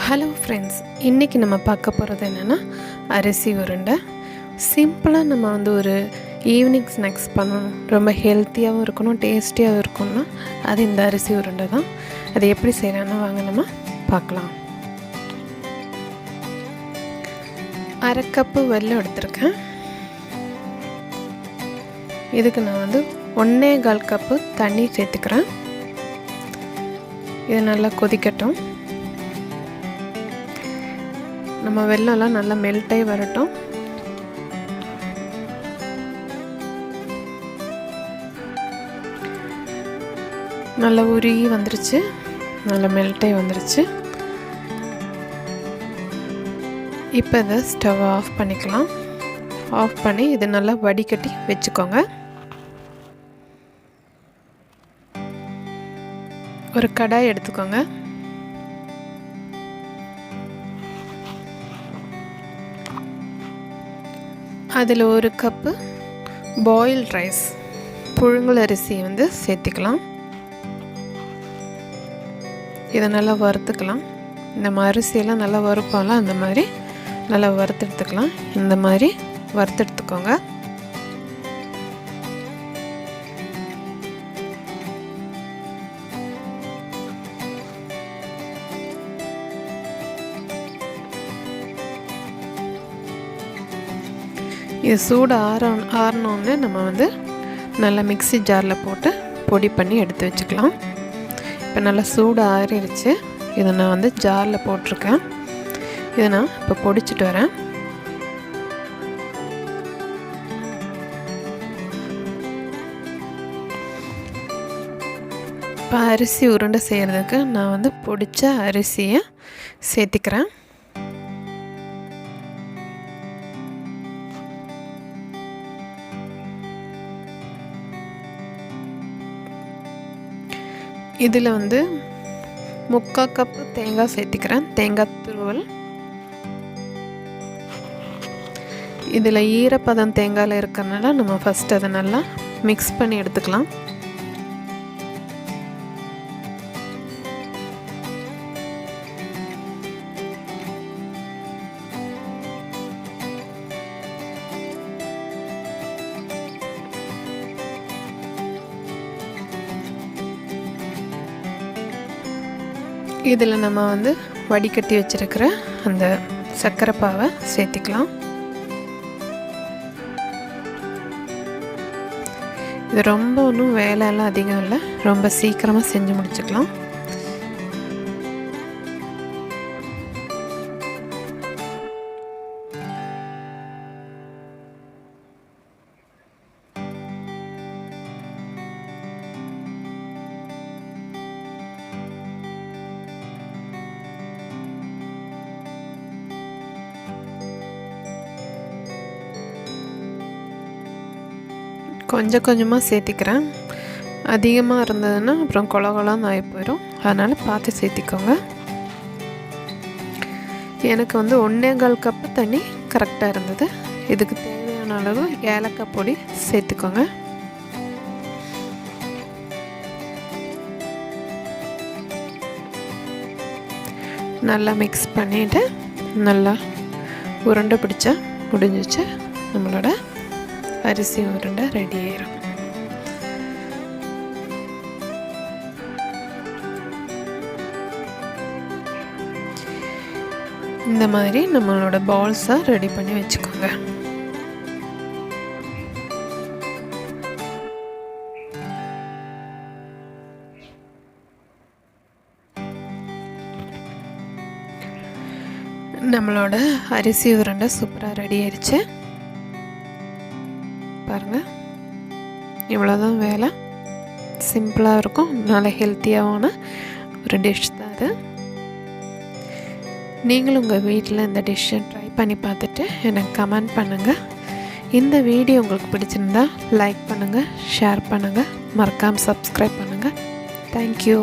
Hello friends, இன்றைக்கி நம்ம பார்க்க போகிறது என்னென்னா அரிசி உருண்டை. சிம்பிளாக நம்ம ஒரு ஈவினிங் ஸ்நாக்ஸ் பண்ணணும், ரொம்ப ஹெல்த்தியாகவும் இருக்கணும், டேஸ்டியாகவும் இருக்கணும்னா அது இந்த அரிசி உருண்டை தான். அது எப்படி செய்யலான்னு வாங்க நம்ம பார்க்கலாம். 1/2 கப்பு வெல்லம் எடுத்திருக்கேன். இதுக்கு நான் 1.25 கப்பு தண்ணி சேர்த்துக்கிறேன். இது நல்லா கொதிக்கட்டும். நம்ம வெல்லம்லாம் நல்லா மெல்ட்டாகி வரட்டும். நல்லா உருகி வந்துருச்சு, நல்லா மெல்ட்டாகி வந்துருச்சு. இப்போ இதை ஸ்டவ் ஆஃப் பண்ணிக்கலாம். ஆஃப் பண்ணி இது நல்லா வடிகட்டி வச்சுக்கோங்க. ஒரு கடாய் எடுத்துக்கோங்க. அதில் 1 கப்பு பாயில்ட் ரைஸ், புழுங்கல் அரிசியை சேர்த்துக்கலாம். இதை நல்லா வறுத்துக்கலாம். இந்த அரிசியெல்லாம் நல்லா வறுப்போம்ல, அந்த மாதிரி நல்லா வறுத்தெடுத்துக்கலாம். இந்த மாதிரி வறுத்தெடுத்துக்கோங்க. இது சூடு ஆறினோன்னு நம்ம நல்லா மிக்ஸி ஜாரில் போட்டு பொடி பண்ணி எடுத்து வச்சுக்கலாம். இப்போ நல்லா சூடு ஆறிடுச்சு. இதை நான் ஜாரில் போட்டிருக்கேன். இதை நான் இப்போ பொடிச்சிட்டு வரேன். இப்போ அரிசி உருண்டை செய்கிறதுக்கு நான் பொடித்த அரிசியை சேர்த்திக்கிறேன். இதில் 3/4 கப்பு தேங்காய் சேர்த்துக்கிறேன், தேங்காய் துருவல். இதில் ஈரப்பதம் தேங்காயில் இருக்கிறதுனால நம்ம ஃபஸ்ட்டு அதை நல்லா மிக்ஸ் பண்ணி எடுத்துக்கலாம். இதில் நம்ம வடிகட்டி வச்சுருக்கிற அந்த சர்க்கரை பாவை சேர்த்திக்கலாம். இது ரொம்ப ஒன்றும் வேலையெல்லாம் அதிகம் இல்லை, ரொம்ப சீக்கிரமாக செஞ்சு முடிச்சுக்கலாம். கொஞ்சம் கொஞ்சமாக சேர்த்திக்கிறேன். அதிகமாக இருந்ததுன்னா அப்புறம் கொலகொலான்னு ஆகி போயிடும். அதனால் பார்த்து சேர்த்திக்கோங்க. எனக்கு 1.25 கப்பு தண்ணி கரெக்டாக இருந்தது. இதுக்கு தேவையான அளவு ஏலக்காய் பொடி சேர்த்துக்கோங்க. நல்லா மிக்ஸ் பண்ணிவிட்டு நல்லா உருண்டை பிடிச்சா முடிஞ்சிச்சு. நம்மளோட அரிசி உருண்டை ரெடி ஆயிடும். இந்த மாதிரி நம்மளோட பால்ஸை ரெடி பண்ணி வச்சுக்கோங்க. நம்மளோட அரிசி உருண்டை சூப்பராக ரெடி ஆயிடுச்சு. பாருங்கள், இவ்வளோதான் வேலை. சிம்பிளாக இருக்கும், நல்ல ஹெல்த்தியான ஒரு டிஷ் தான் அது. நீங்களும் உங்கள் வீட்டில் இந்த டிஷ்ஷை ட்ரை பண்ணி பார்த்துட்டு எனக்கு கமெண்ட் பண்ணுங்கள். இந்த வீடியோ உங்களுக்கு பிடிச்சிருந்தா லைக் பண்ணுங்கள், ஷேர் பண்ணுங்கள், மறக்காமல் சப்ஸ்கிரைப் பண்ணுங்கள். தேங்க்யூ.